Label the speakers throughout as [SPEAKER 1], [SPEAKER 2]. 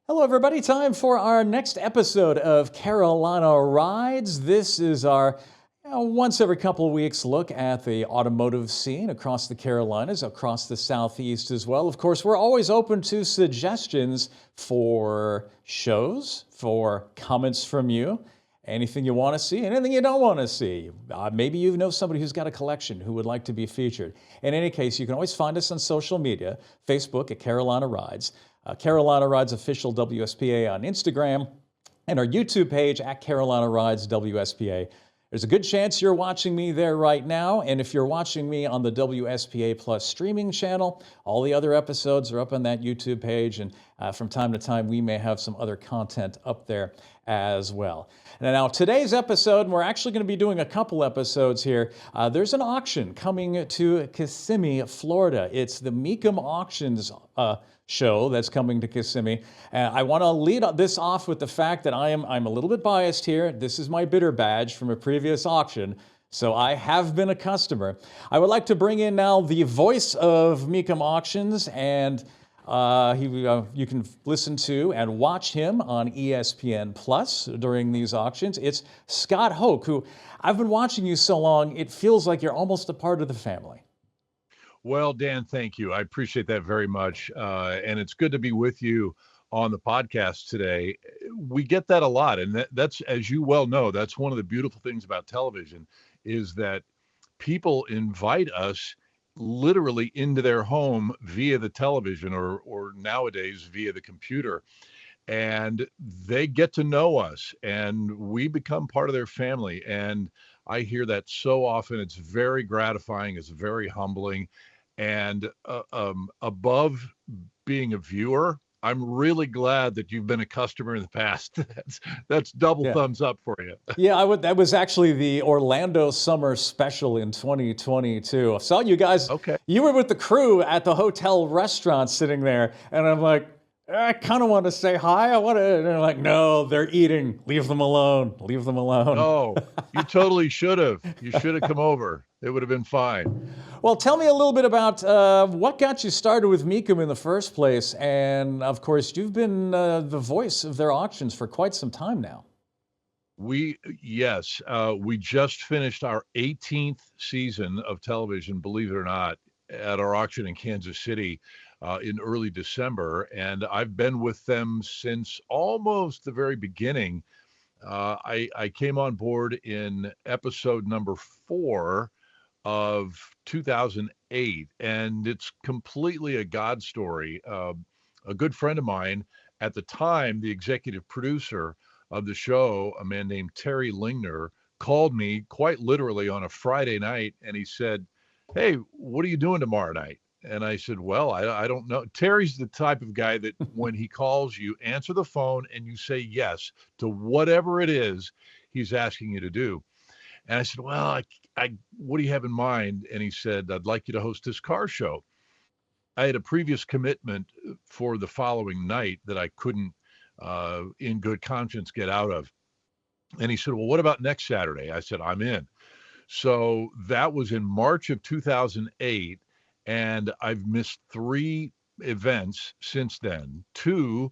[SPEAKER 1] Hello, everybody. Time for our next episode of Carolina Rides. This is our once every couple of weeks look at the automotive scene across the Carolinas, across the Southeast as well. Of course, we're always open to suggestions for shows, for comments from you. Anything you want to see, anything you don't want to see. Maybe you know somebody who's got a collection who would like to be featured. In any case, you can always find us on social media, Facebook at Carolina Rides, Carolina Rides Official WSPA on Instagram, and our YouTube page at Carolina Rides WSPA. There's a good chance you're watching me there right now, and if you're watching me on the WSPA Plus streaming channel, all the other episodes are up on that YouTube page, and from time to time we may have some other content up there as well. Now, today's episode, and we're actually going to be doing a couple episodes here, there's an auction coming to Kissimmee, Florida. It's the Mecum Auctions show that's coming to Kissimmee. I want to lead this off with the fact that I'm a little bit biased here. This is my bidder badge from a previous auction, so I have been a customer. I would like to bring in now the voice of Mecum Auctions, and you can listen to and watch him on ESPN Plus during these auctions. It's Scott Hoke, who I've been watching you so long, it feels like you're almost a part of the family.
[SPEAKER 2] Well, Dan, thank you. I appreciate that very much. And it's good to be with you on the podcast today. We get that a lot. And that's, as you well know, that's one of the beautiful things about television is that people invite us literally into their home via the television or nowadays via the computer. And they get to know us and we become part of their family. And I hear that so often. It's very gratifying. It's very humbling. And above being a viewer, I'm really glad that you've been a customer in the past. That's double thumbs up for you.
[SPEAKER 1] Yeah, that was actually the Orlando Summer Special in 2022. I saw you guys.
[SPEAKER 2] Okay.
[SPEAKER 1] You were with the crew at the hotel restaurant sitting there, and I'm like, I kind of want to say hi. And they're like, no, they're eating. Leave them alone. Leave them alone.
[SPEAKER 2] Oh, you totally should have. You should have come over. It would have been fine.
[SPEAKER 1] Well, tell me a little bit about what got you started with Mecum in the first place. And of course, you've been the voice of their auctions for quite some time now.
[SPEAKER 2] We just finished our 18th season of television, believe it or not, at our auction in Kansas City in early December. And I've been with them since almost the very beginning. I came on board in episode number 4 of 2008, and it's completely a God story. A good friend of mine at the time, the executive producer of the show, a man named Terry Lingner, called me quite literally on a Friday night, and he said, "Hey, what are you doing tomorrow night?" And I said, well, I don't know. Terry's the type of guy that when he calls, you answer the phone and you say yes to whatever it is he's asking you to do. And I said, well, what do you have in mind? And he said, I'd like you to host this car show. I had a previous commitment for the following night that I couldn't, in good conscience, get out of. And he said, well, what about next Saturday? I said, I'm in. So that was in March of 2008. And I've missed 3 events since then. 2,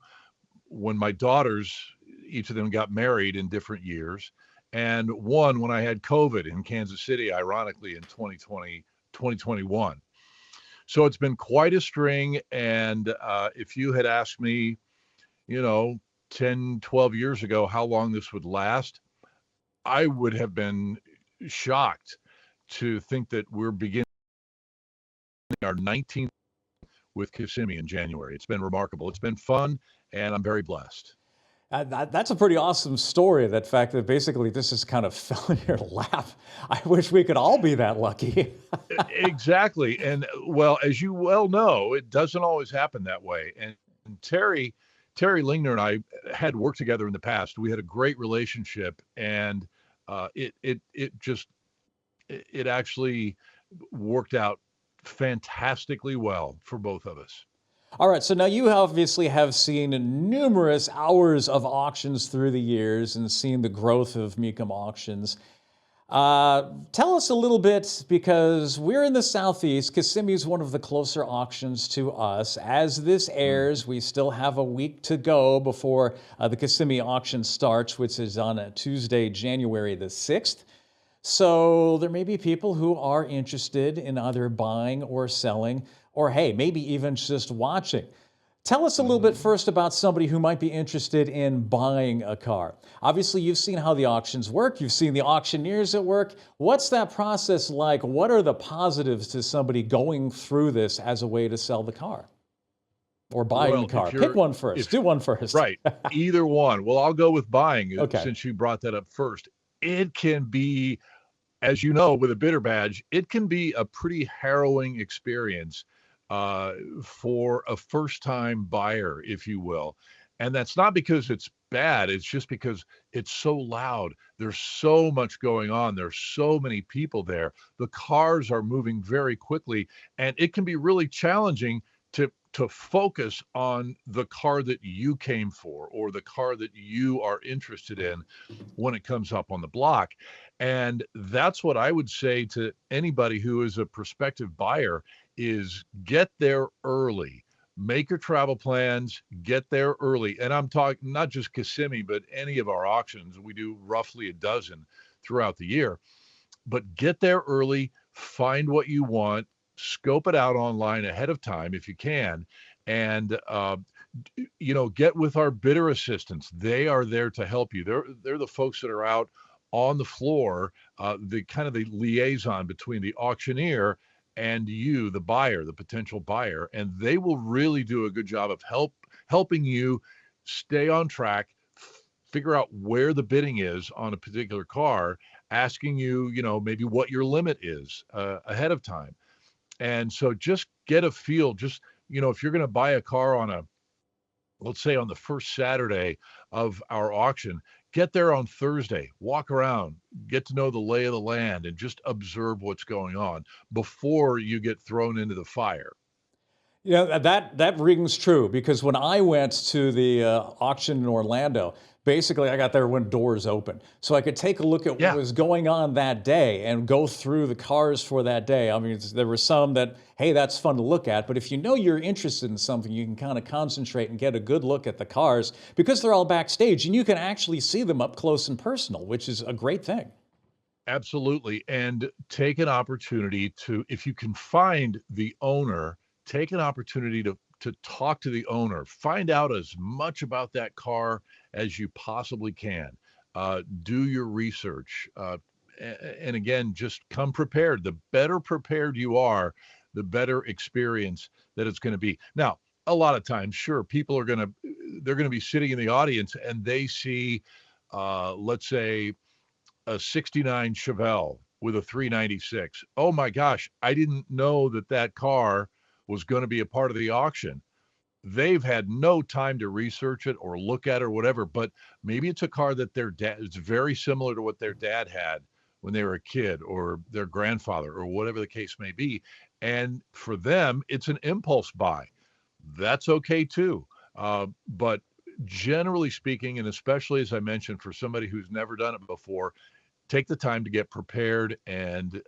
[SPEAKER 2] when my daughters, each of them got married in different years. And 1 when I had COVID in Kansas City, ironically, in 2021. So it's been quite a string. And if you had asked me, 10, 12 years ago, how long this would last, I would have been shocked to think that we're beginning our 19th with Kissimmee in January. It's been remarkable. It's been fun, and I'm very blessed.
[SPEAKER 1] That's a pretty awesome story, that fact that basically this just kind of fell in your lap. I wish we could all be that lucky.
[SPEAKER 2] Exactly. And, well, as you well know, it doesn't always happen that way. And Terry Lingner and I had worked together in the past. We had a great relationship, and it actually worked out fantastically well for both of us.
[SPEAKER 1] All right, so now you obviously have seen numerous hours of auctions through the years and seen the growth of Mecum Auctions. Tell us a little bit, because we're in the Southeast. Kissimmee is one of the closer auctions to us. As this airs, we still have a week to go before the Kissimmee auction starts, which is on a Tuesday, January the 6th. So there may be people who are interested in either buying or selling, or hey, maybe even just watching. Tell us a little bit first about somebody who might be interested in buying a car. Obviously, you've seen how the auctions work. You've seen the auctioneers at work. What's that process like? What are the positives to somebody going through this as a way to sell the car or buying the
[SPEAKER 2] Well,
[SPEAKER 1] car? Pick one first. Do one first.
[SPEAKER 2] right, either one. Well, I'll go with buying
[SPEAKER 1] Okay.
[SPEAKER 2] since you brought that up first. It can be, as you know, with a bidder badge, it can be a pretty harrowing experience for a first-time buyer, if you will. And that's not because it's bad. It's just because it's so loud. There's so much going on. There's so many people there. The cars are moving very quickly, and it can be really challenging to focus on the car that you came for or the car that you are interested in when it comes up on the block. And that's what I would say to anybody who is a prospective buyer is get there early. Make your travel plans, get there early. And I'm talking not just Kissimmee, but any of our auctions. We do roughly a dozen throughout the year. But get there early, find what you want, scope it out online ahead of time if you can, and get with our bidder assistants. They are there to help you. They're the folks that are out on the floor, the kind of the liaison between the auctioneer and you, the buyer, the potential buyer, and they will really do a good job of helping you stay on track, figure out where the bidding is on a particular car, asking you, maybe what your limit is ahead of time. And so just get a feel, just, if you're going to buy a car let's say on the first Saturday of our auction, get there on Thursday, walk around, get to know the lay of the land, and just observe what's going on before you get thrown into the fire.
[SPEAKER 1] Yeah, that rings true, because when I went to the auction in Orlando, basically I got there when doors opened, so I could take a look at what
[SPEAKER 2] Yeah,
[SPEAKER 1] was going on that day and go through the cars for that day. I mean, there were some that, hey, that's fun to look at, but if you know you're interested in something, you can kind of concentrate and get a good look at the cars because they're all backstage and you can actually see them up close and personal, which is a great thing.
[SPEAKER 2] absolutely. And take an opportunity to, if you can find the owner, take an opportunity to talk to the owner, find out as much about that car as you possibly can. Do your research. And again, just come prepared. The better prepared you are, the better experience that it's going to be. Now, a lot of times, sure, people they're going to be sitting in the audience and they see, let's say, a 69 Chevelle with a 396. Oh my gosh, I didn't know that car was going to be a part of the auction. They've had no time to research it or look at it or whatever, but maybe it's a car that their dad, it's very similar to what their dad had when they were a kid, or their grandfather, or whatever the case may be. And for them, it's an impulse buy. That's okay too. But generally speaking, and especially as I mentioned, for somebody who's never done it before, take the time to get prepared and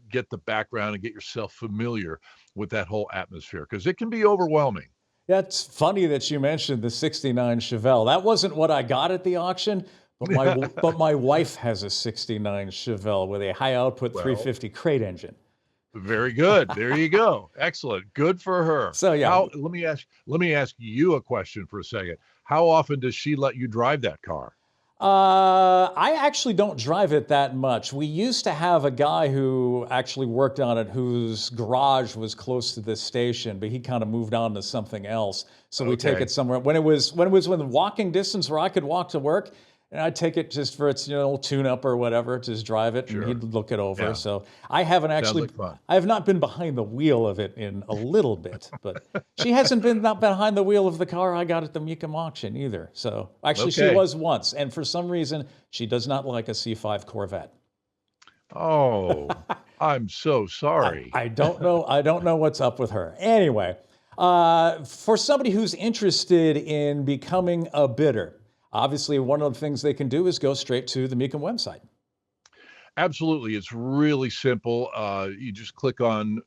[SPEAKER 2] get the background and get yourself familiar with that whole atmosphere, because it can be overwhelming.
[SPEAKER 1] Yeah, it's funny that you mentioned the 69 Chevelle. That wasn't what I got at the auction, but my wife has a 69 Chevelle with a high output
[SPEAKER 2] Well,
[SPEAKER 1] 350 crate engine.
[SPEAKER 2] very good. There you go. Excellent. Good for her.
[SPEAKER 1] So yeah,
[SPEAKER 2] Let me ask you a question for a second. How often does she let you drive that car?
[SPEAKER 1] I actually don't drive it that much. We used to have a guy who actually worked on it whose garage was close to this station, but he kind of moved on to something else. So we take
[SPEAKER 2] Okay.
[SPEAKER 1] it somewhere. When it was within walking distance where I could walk to work, and I'd take it just for its tune up or whatever, just drive it, and
[SPEAKER 2] Sure.
[SPEAKER 1] he'd look it over.
[SPEAKER 2] Yeah.
[SPEAKER 1] So I haven't
[SPEAKER 2] Sounds
[SPEAKER 1] actually,
[SPEAKER 2] like fun.
[SPEAKER 1] I have not been behind the wheel of it in a little bit, but she hasn't been not behind the wheel of the car I got at the Mecum auction either. So actually, she
[SPEAKER 2] Okay.
[SPEAKER 1] was once, and for some reason, she does not like a C5 Corvette.
[SPEAKER 2] Oh, I'm so
[SPEAKER 1] I,
[SPEAKER 2] sorry.
[SPEAKER 1] I don't know. I don't know what's up with her. Anyway, for somebody who's interested in becoming a bidder, obviously one of the things they can do is go straight to the Mecum website.
[SPEAKER 2] Absolutely. It's really simple. You just click on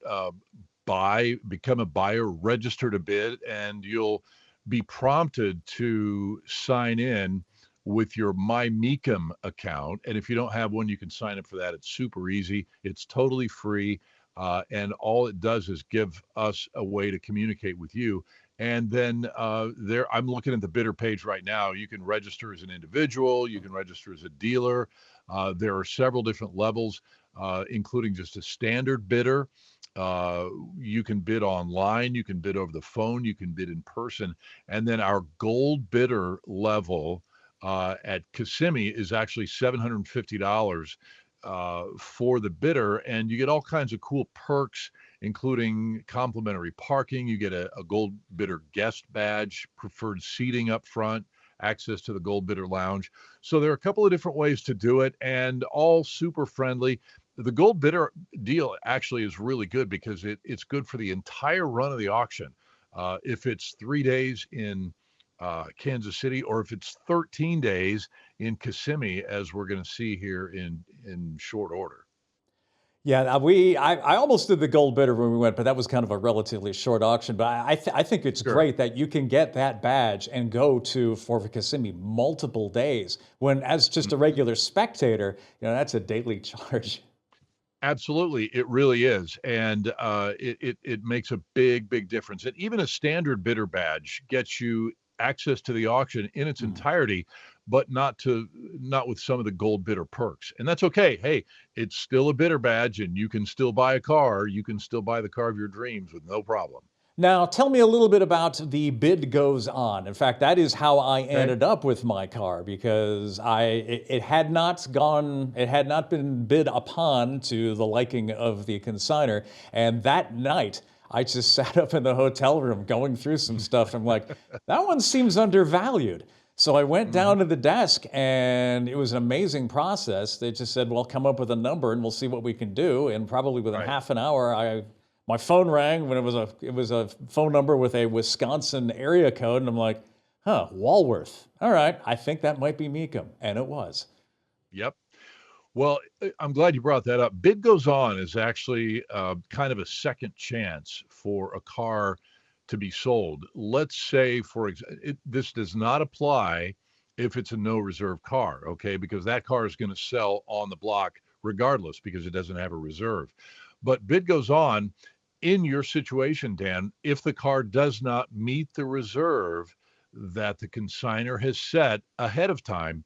[SPEAKER 2] buy, become a buyer, register to bid, and you'll be prompted to sign in with your Mecum account. And if you don't have one, you can sign up for that. It's super easy. It's totally free. And all it does is give us a way to communicate with you. And then I'm looking at the bidder page right now. You can register as an individual, you can register as a dealer. There are several different levels, including just a standard bidder. Uh, you can bid online, you can bid over the phone, you can bid in person. And then our gold bidder level at Kissimmee is actually $750 for the bidder. And you get all kinds of cool perks, including complimentary parking. You get a gold bidder guest badge, preferred seating up front, access to the gold bidder lounge. So there are a couple of different ways to do it, and all super friendly. The gold bidder deal actually is really good because it's good for the entire run of the auction. If it's 3 days in Kansas City, or if it's 13 days in Kissimmee, as we're going to see here in short order.
[SPEAKER 1] Yeah, I almost did the gold bidder when we went, but that was kind of a relatively short auction. But I think it's
[SPEAKER 2] Sure.
[SPEAKER 1] great that you can get that badge and go to Fort Kissimmee multiple days. When as just a regular spectator, that's a daily charge.
[SPEAKER 2] Absolutely, it really is, and it makes a big difference. And even a standard bidder badge gets you access to the auction in its
[SPEAKER 1] Mm.
[SPEAKER 2] entirety, but not with some of the gold bidder perks. And that's okay. Hey, it's still a bidder badge, and you can still buy a car. You can still buy the car of your dreams with no problem.
[SPEAKER 1] Now, tell me a little bit about the bid goes on. In fact, that is how I
[SPEAKER 2] Okay.
[SPEAKER 1] ended up with my car because it had not gone, it had not been bid upon to the liking of the consigner. And that night, I just sat up in the hotel room going through some stuff. I'm like, that one seems undervalued. So I went
[SPEAKER 2] Hmm.
[SPEAKER 1] down to the desk and it was an amazing process. They just said, well, come up with a number and we'll see what we can do. And probably within
[SPEAKER 2] Right.
[SPEAKER 1] half an hour, my phone rang when it was a phone number with a Wisconsin area code, and I'm like, huh, Walworth. All right, I think that might be Mecum, and it was.
[SPEAKER 2] Yep. Well, I'm glad you brought that up. Bid goes on is actually kind of a second chance for a car to be sold. Let's say, for example, this does not apply if it's a no reserve car, okay? Because that car is going to sell on the block regardless because it doesn't have a reserve. But bid goes on in your situation, Dan, if the car does not meet the reserve that the consigner has set ahead of time,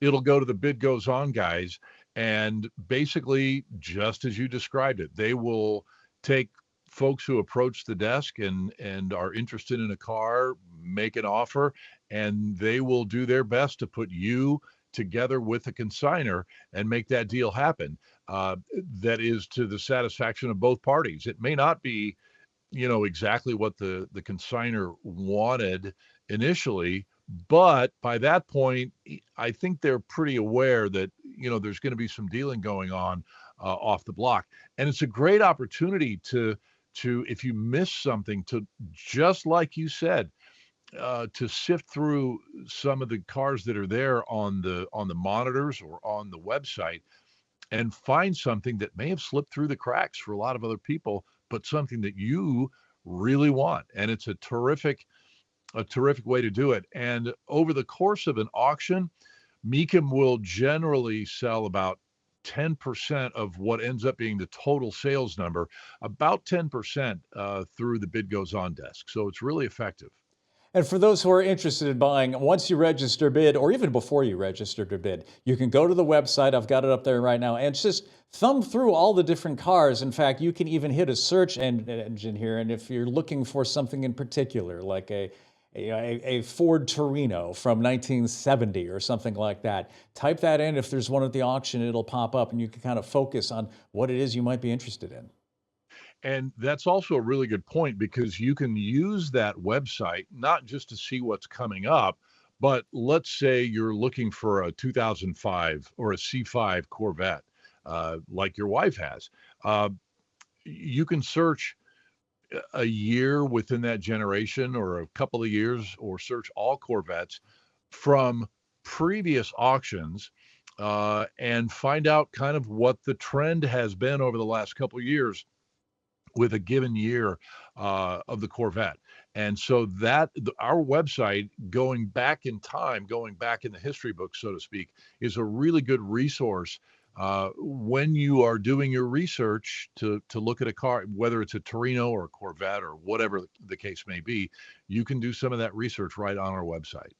[SPEAKER 2] it'll go to the bid goes on guys. And basically, just as you described it, they will take folks who approach the desk and are interested in a car, make an offer, and they will do their best to put you together with a consigner and make that deal happen. That is to the satisfaction of both parties. It may not be, exactly what the consigner wanted initially, but by that point, I think they're pretty aware that there's going to be some dealing going on off the block, and it's a great opportunity to if you miss something, to just like you said, to sift through some of the cars that are there on the monitors or on the website and find something that may have slipped through the cracks for a lot of other people, but something that you really want. And it's a terrific way to do it. And over the course of an auction, Mecum will generally sell about 10% of what ends up being the total sales number, about 10% through the bid goes on desk. So it's really effective.
[SPEAKER 1] And for those who are interested in buying, once you register bid, or even before you register to bid, you can go to the website. I've got it up there right now, and just thumb through all the different cars. In fact, you can even hit a search engine here, and if you're looking for something in particular, like a Ford Torino from 1970 or something like that, type that in. If there's one at the auction, it'll pop up, and you can kind of focus on what it is you might be interested in.
[SPEAKER 2] And that's also a really good point because you can use that website not just to see what's coming up, but let's say you're looking for a 2005 or a C5 Corvette, like your wife has. Uh, you can search a year within that generation or a couple of years, or search all Corvettes from previous auctions, and find out kind of what the trend has been over the last couple of years with a given year of the Corvette. And so that our website, going back in time, going back in the history book, so to speak, is a really good resource when you are doing your research to look at a car, whether it's a Torino or a Corvette or whatever the case may be. You can do some of that research right on our website.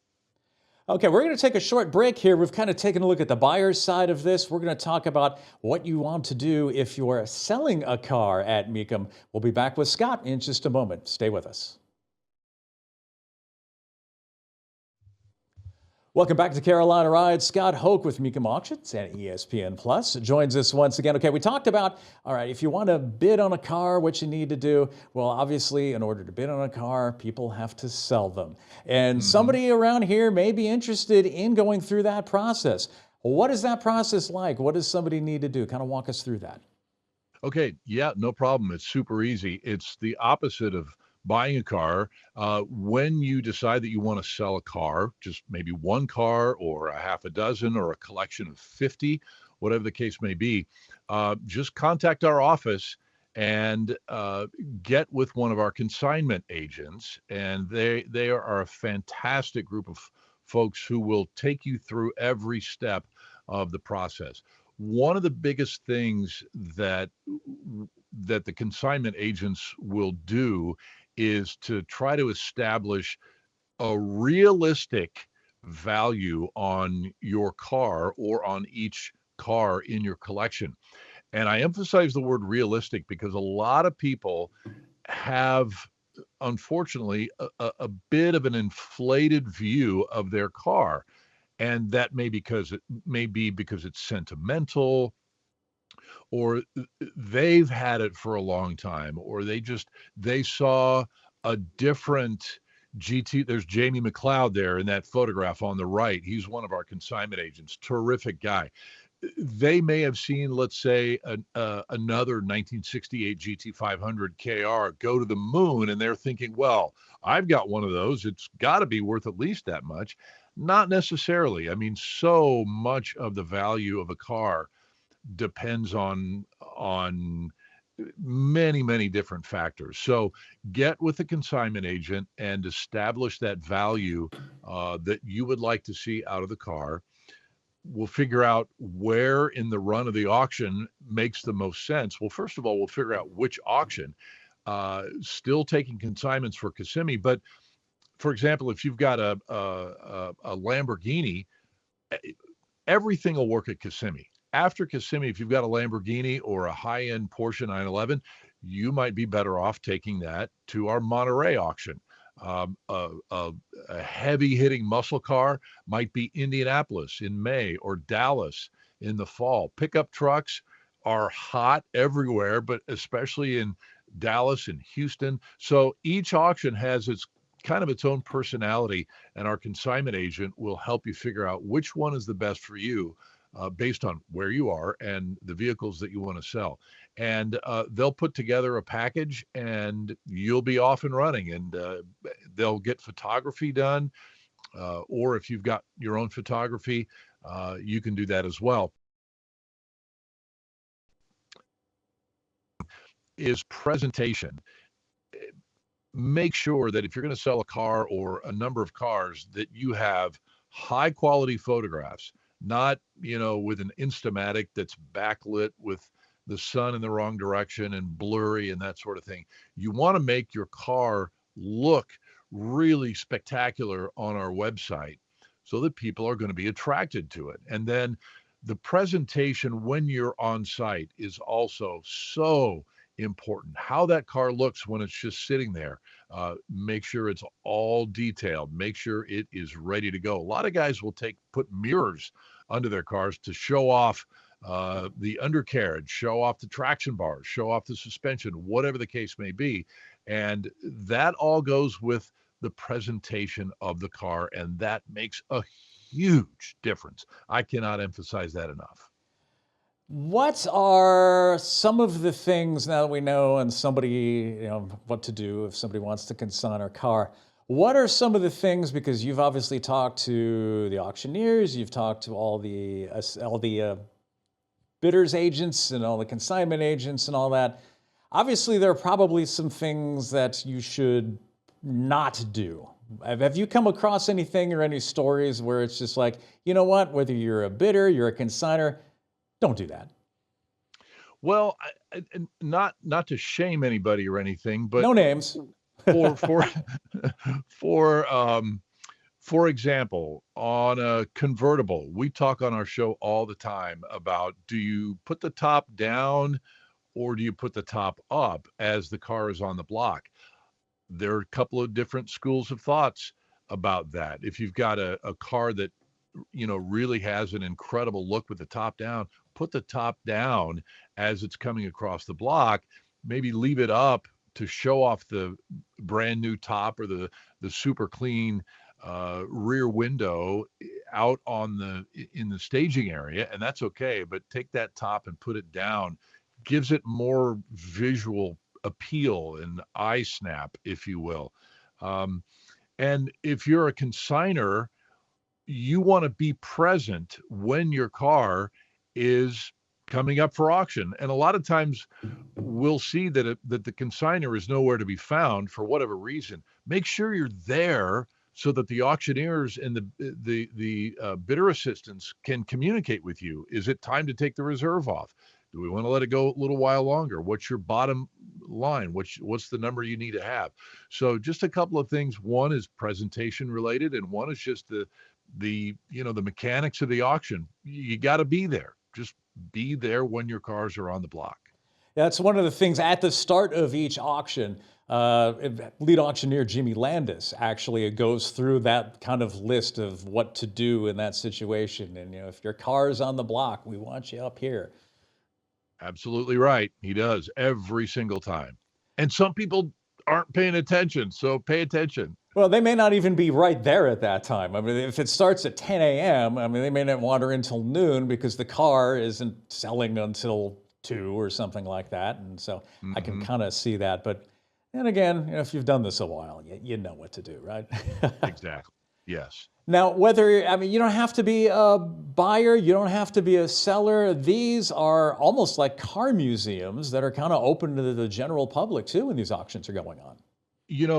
[SPEAKER 1] Okay, we're going to take a short break here. We've kind of taken a look at the buyer's side of this. We're going to talk about what you want to do if you're selling a car at Mecum. We'll be back with Scott in just a moment. Stay with us. Welcome back to Carolina Rides. Scott Hoke with Mecum Auctions and ESPN Plus joins us once again. Okay, we talked about, all right, if you want to bid on a car, what you need to do. Well, obviously, in order to bid on a car, people have to sell them. And somebody around here may be interested in going through that process. What is that process like? What does somebody need to do? Kind of walk us through that.
[SPEAKER 2] Okay, yeah, no problem. It's super easy. It's the opposite of buying a car. When you decide that you want to sell a car, just maybe one car or a half a dozen or a collection of 50, whatever the case may be, just contact our office and get with one of our consignment agents. And they are a fantastic group of folks who will take you through every step of the process. One of the biggest things that the consignment agents will do is to try to establish a realistic value on your car or on each car in your collection. And I emphasize the word realistic because a lot of people have, unfortunately, a bit of an inflated view of their car. And that may be because it's sentimental, or they've had it for a long time, or they saw a different GT. There's Jamie McLeod there in that photograph on the right. He's one of our consignment agents, terrific guy. They may have seen, let's say, another 1968 GT500 KR go to the moon, and they're thinking, well, I've got one of those. It's got to be worth at least that much. Not necessarily. I mean, so much of the value of a car depends on many different factors. So get with the consignment agent and establish that value that you would like to see out of the car. We'll figure out where in the run of the auction makes the most sense. Well, first of all, we'll figure out which auction. Still taking consignments for Kissimmee, but for example, if you've got a Lamborghini, everything will work at Kissimmee. After Kissimmee, if you've got a Lamborghini or a high-end Porsche 911, you might be better off taking that to our Monterey auction. A heavy-hitting muscle car might be Indianapolis in May or Dallas in the fall. Pickup trucks are hot everywhere, but especially in Dallas and Houston. So each auction has its kind of its own personality, and our consignment agent will help you figure out which one is the best for you based on where you are and the vehicles that you want to sell. And they'll put together a package and you'll be off and running, and they'll get photography done. Or if you've got your own photography, you can do that as well. Is presentation. Make sure that if you're going to sell a car or a number of cars, that you have high quality photographs, not, with an Instamatic that's backlit with the sun in the wrong direction and blurry and that sort of thing. You want to make your car look really spectacular on our website so that people are going to be attracted to it. And then the presentation when you're on site is also so important. How that car looks when it's just sitting there. Make sure it's all detailed. Make sure it is ready to go. A lot of guys will put mirrors under their cars to show off the undercarriage, show off the traction bars, show off the suspension, whatever the case may be. And that all goes with the presentation of the car, and that makes a huge difference. I cannot emphasize that enough.
[SPEAKER 1] What are some of the things now that we know and somebody, what to do if somebody wants to consign our car? What are some of the things, because you've obviously talked to the auctioneers, you've talked to all the bidders agents and all the consignment agents and all that. Obviously, there are probably some things that you should not do. Have you come across anything or any stories where it's just like, you know what, whether you're a bidder, you're a consigner, don't do that.
[SPEAKER 2] Well, and not to shame anybody or anything, but
[SPEAKER 1] No names.
[SPEAKER 2] for for for example, on a convertible, we talk on our show all the time about, do you put the top down or do you put the top up as the car is on the block? There are a couple of different schools of thoughts about that. If you've got a car that really has an incredible look with the top down, put the top down as it's coming across the block. Maybe leave it up to show off the brand new top or the super clean rear window out in the staging area, and that's okay. But take that top and put it down, gives it more visual appeal and eye snap, if you will. And if you're a consigner, you want to be present when your car is coming up for auction. And a lot of times we'll see that the consigner is nowhere to be found for whatever reason. Make sure you're there so that the auctioneers and the bidder assistants can communicate with you. Is it time to take the reserve off? Do we want to let it go a little while longer? What's your bottom line? What's the number you need to have? So just a couple of things. One is presentation related, and one is just the mechanics of the auction. You got to be there. Just be there when your cars are on the block.
[SPEAKER 1] That's one of the things at the start of each auction. Lead auctioneer Jimmy Landis actually goes through that kind of list of what to do in that situation. And if your car is on the block, we want you up here.
[SPEAKER 2] Absolutely right. He does every single time. And some people aren't paying attention, so pay attention.
[SPEAKER 1] Well, they may not even be right there at that time. I mean, if it starts at 10 a.m., I mean, they may not wander until noon because the car isn't selling until 2 or something like that. And so I can kind of see that. But then again, if you've done this a while, you know what to do, right?
[SPEAKER 2] Exactly. Yes.
[SPEAKER 1] Now, you don't have to be a buyer, you don't have to be a seller. These are almost like car museums that are kind of open to the general public too when these auctions are going on.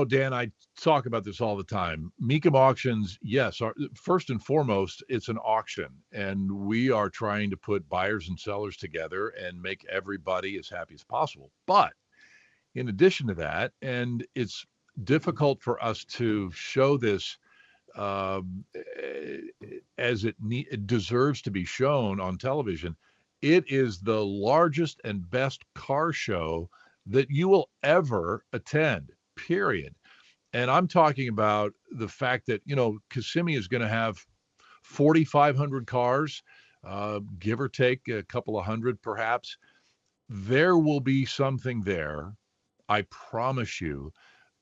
[SPEAKER 2] Dan, I talk about this all the time. Mecum auctions, yes, first and foremost, it's an auction, and we are trying to put buyers and sellers together and make everybody as happy as possible. But in addition to that, and it's difficult for us to show this as it deserves to be shown on television, it is the largest and best car show that you will ever attend, period. And I'm talking about the fact that, Kissimmee is going to have 4,500 cars, give or take a couple of hundred perhaps. There will be something there, I promise you,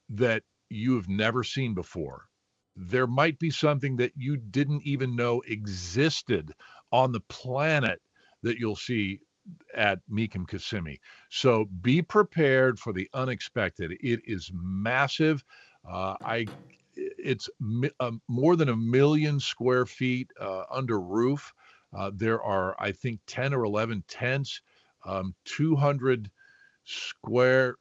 [SPEAKER 2] that you have never seen before. There might be something that you didn't even know existed on the planet that you'll see at Mecum Kissimmee. So be prepared for the unexpected. It is massive. It's more than 1 million square feet under roof. There are, I think, 10 or 11 tents, 200 square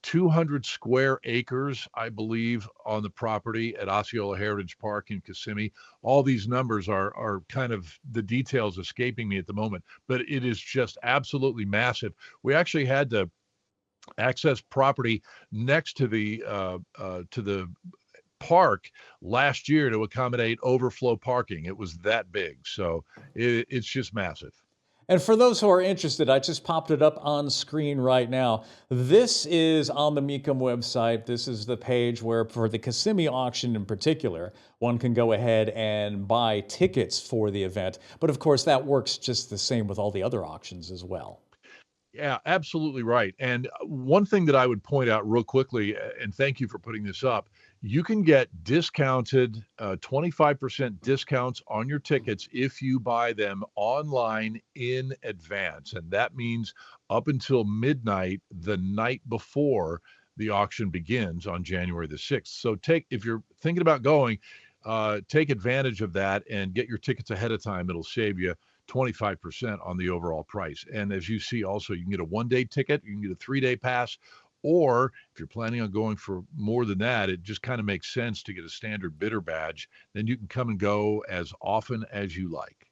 [SPEAKER 2] 200 square acres, I believe, on the property at Osceola Heritage Park in Kissimmee. All these numbers are kind of the details escaping me at the moment, but it is just absolutely massive. We actually had to access property next to the park last year to accommodate overflow parking. It was that big, so it's just massive.
[SPEAKER 1] And for those who are interested, I just popped it up on screen right now. This is on the Mecum website. This is the page where, for the Kissimmee auction in particular, one can go ahead and buy tickets for the event. But of course, that works just the same with all the other auctions as well.
[SPEAKER 2] Yeah, absolutely right. And one thing that I would point out real quickly, and thank you for putting this up, you can get discounted 25% discounts on your tickets if you buy them online in advance. And that means up until midnight the night before, the auction begins on January the 6th. So if you're thinking about going, take advantage of that and get your tickets ahead of time. It'll save you 25% on the overall price. And as you see also, you can get a 1-day ticket, you can get a 3-day pass, or if you're planning on going for more than that, it just kind of makes sense to get a standard bidder badge. Then you can come and go as often as you like.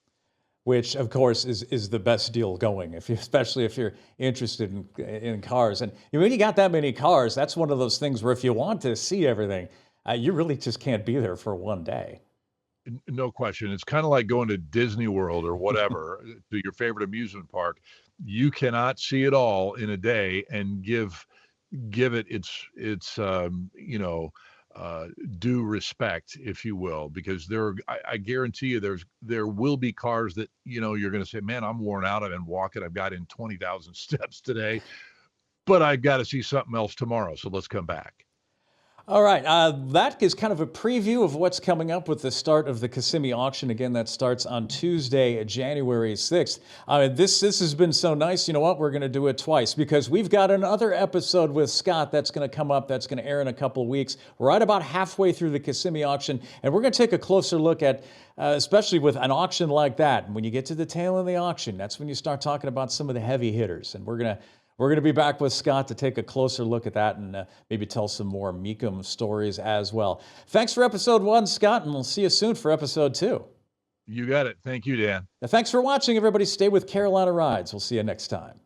[SPEAKER 1] Which, of course, is the best deal going, especially if you're interested in cars. And when you got that many cars, that's one of those things where if you want to see everything, you really just can't be there for one day.
[SPEAKER 2] No question. It's kind of like going to Disney World or whatever, to your favorite amusement park. You cannot see it all in a day and give it due respect, if you will, because I guarantee you there will be cars that, you're going to say, man, I'm worn out. I've been walking. I've got in 20,000 steps today, but I've got to see something else tomorrow. So let's come back.
[SPEAKER 1] All right, that is kind of a preview of what's coming up with the start of the Kissimmee auction. Again, that starts on Tuesday, January 6th. This has been so nice. You know what? We're going to do it twice because we've got another episode with Scott that's going to come up, that's going to air in a couple of weeks, right about halfway through the Kissimmee auction. And we're going to take a closer look at, especially with an auction like that. And when you get to the tail of the auction, that's when you start talking about some of the heavy hitters. And we're going to be back with Scott to take a closer look at that and maybe tell some more Mecum stories as well. Thanks for episode 1, Scott, and we'll see you soon for episode 2.
[SPEAKER 2] You got it. Thank you, Dan.
[SPEAKER 1] Now, thanks for watching, everybody. Stay with Carolina Rides. We'll see you next time.